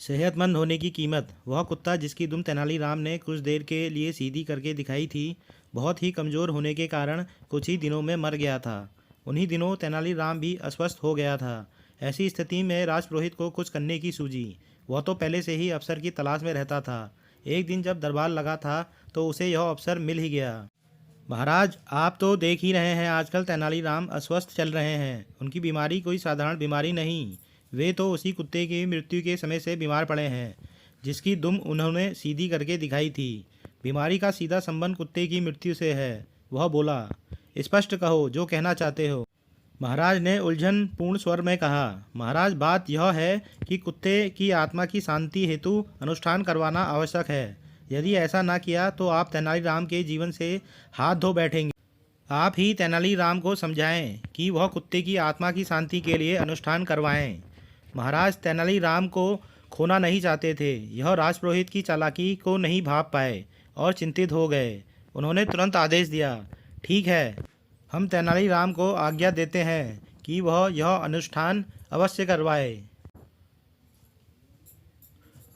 सेहतमंद होने की कीमत। वह कुत्ता जिसकी दुम तेनालीराम ने कुछ देर के लिए सीधी करके दिखाई थी, बहुत ही कमज़ोर होने के कारण कुछ ही दिनों में मर गया था। उन्हीं दिनों तेनालीराम भी अस्वस्थ हो गया था। ऐसी स्थिति में राजपुरोहित को कुछ करने की सूझी। वह तो पहले से ही अफसर की तलाश में रहता था। एक दिन जब दरबार लगा था तो उसे यह अफसर मिल ही गया। महाराज, आप तो देख ही रहे हैं, आजकल तेनालीराम अस्वस्थ चल रहे हैं। उनकी बीमारी कोई साधारण बीमारी नहीं। वे तो उसी कुत्ते की मृत्यु के समय से बीमार पड़े हैं जिसकी दुम उन्होंने सीधी करके दिखाई थी। बीमारी का सीधा संबंध कुत्ते की मृत्यु से है। वह बोला, स्पष्ट कहो जो कहना चाहते हो। महाराज ने उलझन पूर्ण स्वर में कहा, महाराज, बात यह है कि कुत्ते की आत्मा की शांति हेतु अनुष्ठान करवाना आवश्यक है। यदि ऐसा ना किया तो आप तेनालीराम के जीवन से हाथ धो बैठेंगे। आप ही तेनालीराम को समझाएं कि वह कुत्ते की आत्मा की शांति के लिए अनुष्ठान करवाएं। महाराज तेनालीराम को खोना नहीं चाहते थे। यह राजपुरोहित की चालाकी को नहीं भाप पाए और चिंतित हो गए। उन्होंने तुरंत आदेश दिया, ठीक है, हम तेनालीराम को आज्ञा देते हैं कि वह यह अनुष्ठान अवश्य करवाए।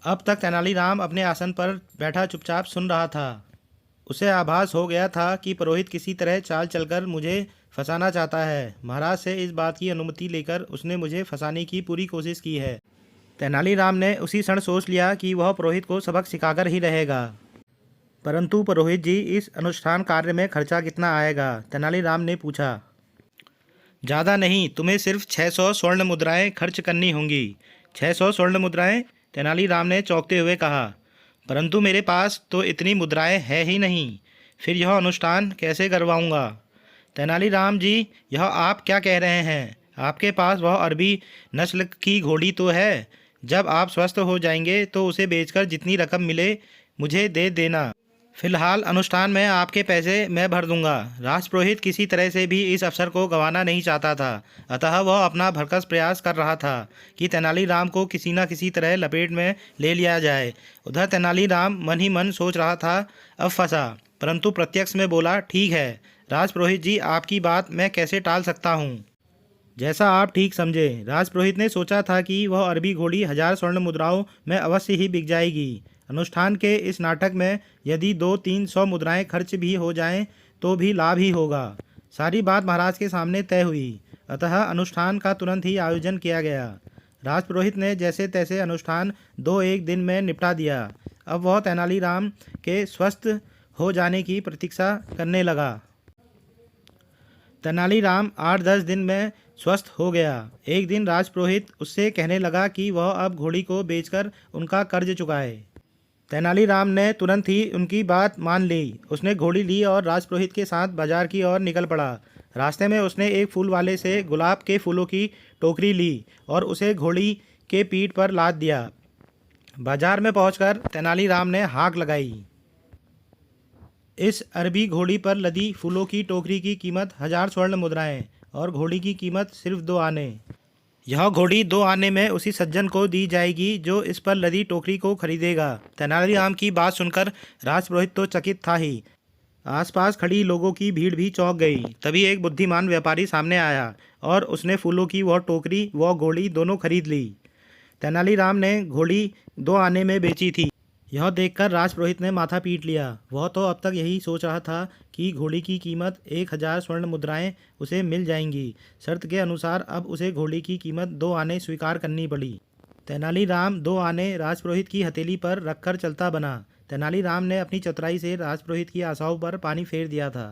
अब तक तेनालीराम अपने आसन पर बैठा चुपचाप सुन रहा था। उसे आभास हो गया था कि पुरोहित किसी तरह चाल चलकर मुझे फंसाना चाहता है। महाराज से इस बात की अनुमति लेकर उसने मुझे फंसाने की पूरी कोशिश की है। तेनालीराम ने उसी क्षण सोच लिया कि वह पुरोहित को सबक सिखाकर ही रहेगा। परंतु पुरोहित जी, इस अनुष्ठान कार्य में खर्चा कितना आएगा? तेनालीराम ने पूछा। ज़्यादा नहीं, तुम्हें सिर्फ 600 स्वर्ण मुद्राएं खर्च करनी होंगी। 600 स्वर्ण मुद्राएं? तेनालीराम ने चौंकते हुए कहा। परंतु मेरे पास तो इतनी मुद्राएं है ही नहीं। फिर यह अनुष्ठान कैसे करवाऊंगा? तेनालीराम जी, यह आप क्या कह रहे हैं? आपके पास वह अरबी नस्ल की घोड़ी तो है। जब आप स्वस्थ हो जाएंगे तो उसे बेचकर जितनी रकम मिले मुझे दे देना। फिलहाल अनुष्ठान में आपके पैसे मैं भर दूंगा। राजपुरोहित किसी तरह से भी इस अवसर को गंवाना नहीं चाहता था, अतः वह अपना भरकस प्रयास कर रहा था कि तेनालीराम को किसी न किसी तरह लपेट में ले लिया जाए। उधर तेनालीराम मन ही मन सोच रहा था, अब फंसा, परंतु प्रत्यक्ष में बोला, ठीक है राजपुरोहित जी, आपकी बात मैं कैसे टाल सकता हूँ। जैसा आप ठीक समझे। राजपुरोहित ने सोचा था कि वह अरबी घोड़ी 1000 स्वर्ण मुद्राओं में अवश्य ही बिक जाएगी। अनुष्ठान के इस नाटक में यदि 200-300 मुद्राएं खर्च भी हो जाएं तो भी लाभ ही होगा। सारी बात महाराज के सामने तय हुई, अतः अनुष्ठान का तुरंत ही आयोजन किया गया। राजपुरोहित ने जैसे तैसे अनुष्ठान 2-1 दिन में निपटा दिया। अब वह तेनालीराम के स्वस्थ हो जाने की प्रतीक्षा करने लगा। तेनालीराम 8-10 दिन में स्वस्थ हो गया। एक दिन राजपुरोहित उससे कहने लगा कि वह अब घोड़ी को बेचकर उनका कर्ज चुकाए। तेनालीराम ने तुरंत ही उनकी बात मान ली। उसने घोड़ी ली और राजपुरोहित के साथ बाजार की ओर निकल पड़ा। रास्ते में उसने एक फूल वाले से गुलाब के फूलों की टोकरी ली और उसे घोड़ी के पीठ पर लाद दिया। बाजार में पहुंचकर तेनालीराम ने हाक लगाई। इस अरबी घोड़ी पर लदी फूलों की टोकरी की कीमत 1000 स्वर्ण मुद्राएं और घोड़ी की कीमत सिर्फ 2 आने। यह घोड़ी 2 आने में उसी सज्जन को दी जाएगी जो इस पर लदी टोकरी को खरीदेगा। तेनालीराम की बात सुनकर राजपुरोहित तो चकित था ही, आसपास खड़ी लोगों की भीड़ भी चौंक गई। तभी एक बुद्धिमान व्यापारी सामने आया और उसने फूलों की वह टोकरी व घोड़ी दोनों खरीद ली। तेनालीराम ने घोड़ी 2 आने में बेची थी। यह देखकर राजपुरोहित ने माथा पीट लिया। वह तो अब तक यही सोच रहा था कि घोड़ी की कीमत 1000 स्वर्ण मुद्राएं उसे मिल जाएंगी। शर्त के अनुसार अब उसे घोड़ी की कीमत 2 आने स्वीकार करनी पड़ी। तेनालीराम 2 आने राजपुरोहित की हथेली पर रखकर चलता बना। तेनालीराम ने अपनी चतुराई से राजपुरोहित की आशाओं पर पानी फेर दिया था।